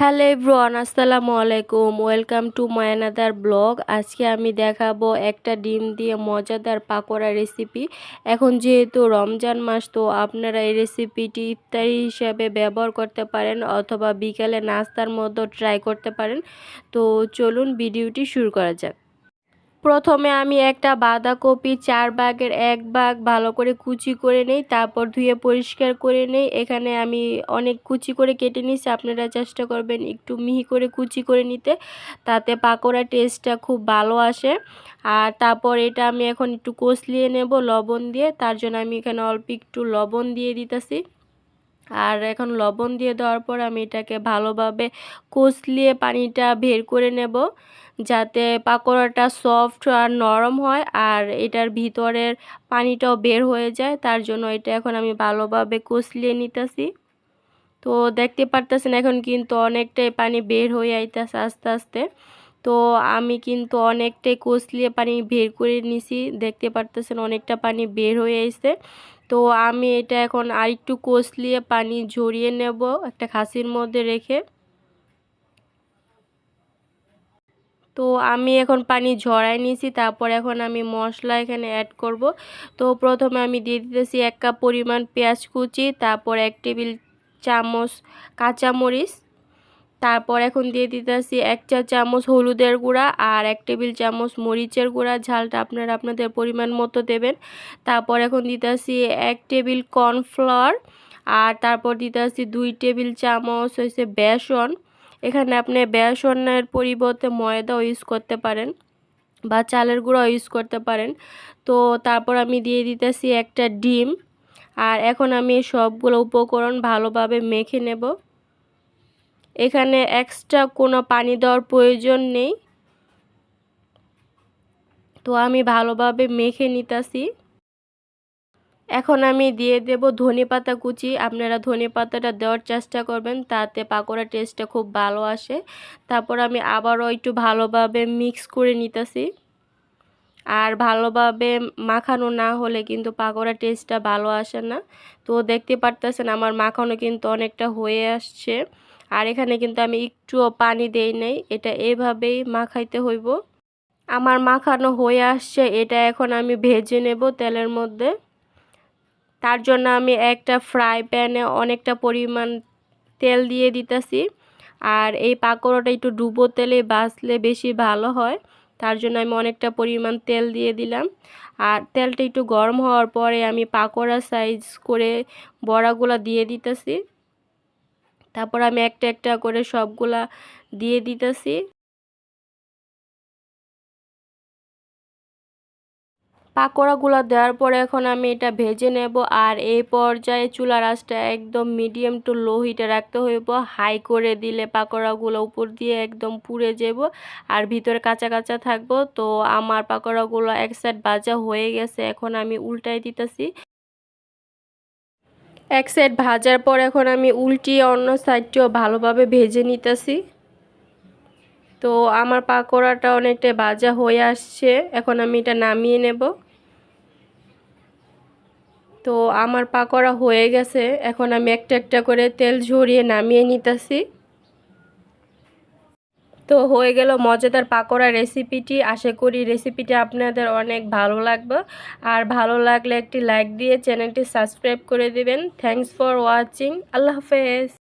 Hello everyone, আসসালামু আলাইকুম। Welcome to my another blog. আজকে আমি দেখাবো একটা ডিম দিয়ে মজাদার পাকোড়া রেসিপি। এখন যেহেতু রমজান মাস, তো আপনারা এই রেসিপিটি ইফতারি হিসাবে ব্যবহার করতে পারেন অথবা বিকালে নাস্তার মধ্যে ট্রাই করতে পারেন। তো চলুন ভিডিওটি শুরু করা যাক। প্রথমে আমি একটা বাঁধাকপি 4 ভাগের 1 ভাগ ভালো করে কুচি করে নেই, তারপর ধুয়ে পরিষ্কার করে নেই। এখানে আমি অনেক কুচি করে কেটে নিয়েছি, আপনারা চেষ্টা করবেন একটু মিহি করে কুচি করে নিতে, তাতে পাকোড়া টেস্টটা খুব ভালো আসে। আর তারপর এটা আমি এখন একটু কষলিয়ে নেব লবণ দিয়ে, তার জন্য আমি এখানে অল্প একটু লবণ দিয়ে দিতেছি। আর এখন লবণ দিয়ে দেওয়ার পর আমি এটাকে ভালোভাবে কষলিয়ে পানিটা বের করে নেব, যাতে পাকোড়াটা সফট আর নরম হয় আর এটার ভিতরের পানিটাও বের হয়ে যায়। তার জন্য এটা এখন আমি ভালোভাবে কষলিয়ে নিতেছি। তো দেখতে পারতেছেন এখন কিন্তু অনেকটাই পানি বের হয়ে আইতেছে আস্তে আস্তে। তো আমি কিন্তু অনেকটাই কষলিয়ে পানি বের করে নিছি, দেখতে পারতেছেন অনেকটা পানি বের হয়ে আসছে। তো আমি এটা এখন আরেকটু কষলিয়ে পানি ঝরিয়ে নেব একটা খাসির মধ্যে রেখে। তো আমি এখন পানি ঝরাই নিয়েছি, তারপর এখন আমি মশলা এখানে অ্যাড করব। তো প্রথমে আমি দিয়ে দিতেছি 1 কাপ পরিমাণ পেঁয়াজ কুচি, তারপর 1 টেবিল চামচ কাঁচামরিচ, তারপর এখন দিয়ে দিতেছি 1 চা চামচ হলুদের গুঁড়া আর 1 টেবিল চামচ মরিচের গুঁড়া। ঝালটা আপনারা আপনাদের পরিমাণ মতো দেবেন। তারপর এখন দিতেছি 1 টেবিল কর্নফ্লাওয়ার, আর তারপর দিতেছি 2 টেবিল চামচ হয়েছে বেসন। এখানে আপনি বেসনের পরিবর্তে ময়দাও ইউজ করতে পারেন বা চালের গুঁড়াও ইউজ করতে পারেন। তো তারপর আমি দিয়ে দিতেছি একটা ডিম। আর এখন আমি সবগুলো উপকরণ ভালোভাবে মেখে নেব। এখানে এক্সট্রা কোনো পানি দেওয়ার প্রয়োজন নেই। তো আমি ভালোভাবে মেখে নিতেছি। এখন আমি দিয়ে দেব ধনেপাতা কুচি। আপনারা ধনেপাতাটা দেওয়ার চেষ্টা করবেন, তাতে পাকোড়া টেস্টটা খুব ভালো আসে। তারপর আমি আবারও একটু ভালোভাবে মিক্স করে নিতেছি। আর ভালোভাবে মাখানো না হলে কিন্তু পাকোড়া টেস্টটা ভালো আসে না। তো দেখতে পারতেছেন আমার মাখানো কিন্তু অনেকটা হয়ে আসছে। আর এখানে কিন্তু আমি একটুও পানি দেই নাই, এটা এভাবেই মাখাইতে হইব। আমার মাখানো হয়ে আসছে, এটা এখন আমি ভেজে নেব তেলের মধ্যে। তার জন্য আমি একটা ফ্রাই প্যানে অনেকটা পরিমাণ তেল দিয়ে দিতেছি। আর এই পাকোড়াটা একটু ডুবো তেলে ভাজলে বেশি ভালো হয়, তার জন্য আমি অনেকটা পরিমাণ তেল দিয়ে দিলাম। আর তেলটা একটু গরম হওয়ার পরে আমি পাকোড়া সাইজ করে বড়াগুলা দিয়ে দিতেছি। তারপর আমি একটা একটা করে সবগুলা দিয়ে দিতেছি। পাকোড়াগুলো দেওয়ার পরে এখন আমি এটা ভেজে নেব। আর এই পর্যায়ে চুলার আঁচটা একদম মিডিয়াম টু লো হিটে রাখতে হইব। হাই করে দিলে পাকোড়াগুলো উপর দিয়ে একদম পুড়ে যাব আর ভিতরে কাঁচা কাঁচা থাকবো। তো আমার পাকোড়াগুলো এক সাইড ভাজা হয়ে গেছে, এখন আমি উল্টাই দিতেছি। এক সাইড ভাজার পর এখন আমি উল্টিয়ে অন্য সাইডটিও ভালোভাবে ভেজে নিতেছি। তো আমার পাকোড়াটা অনেকটা ভাজা হয়ে আসছে, এখন আমি এটা নামিয়ে নেব। তো আমার পাকোড়া হয়ে গেছে, এখন আমি একটা একটা করে তেল ঝরিয়ে নামিয়ে নিতেছি। তো হয়ে গেল মজাদার পাকোড়া রেসিপিটি। আশা করি রেসিপিটি আপনাদের অনেক ভালো লাগবে। আর ভালো লাগলে একটি লাইক দিয়ে চ্যানেলটি সাবস্ক্রাইব করে দিবেন। Thanks for watching. আল্লাহ হাফেজ।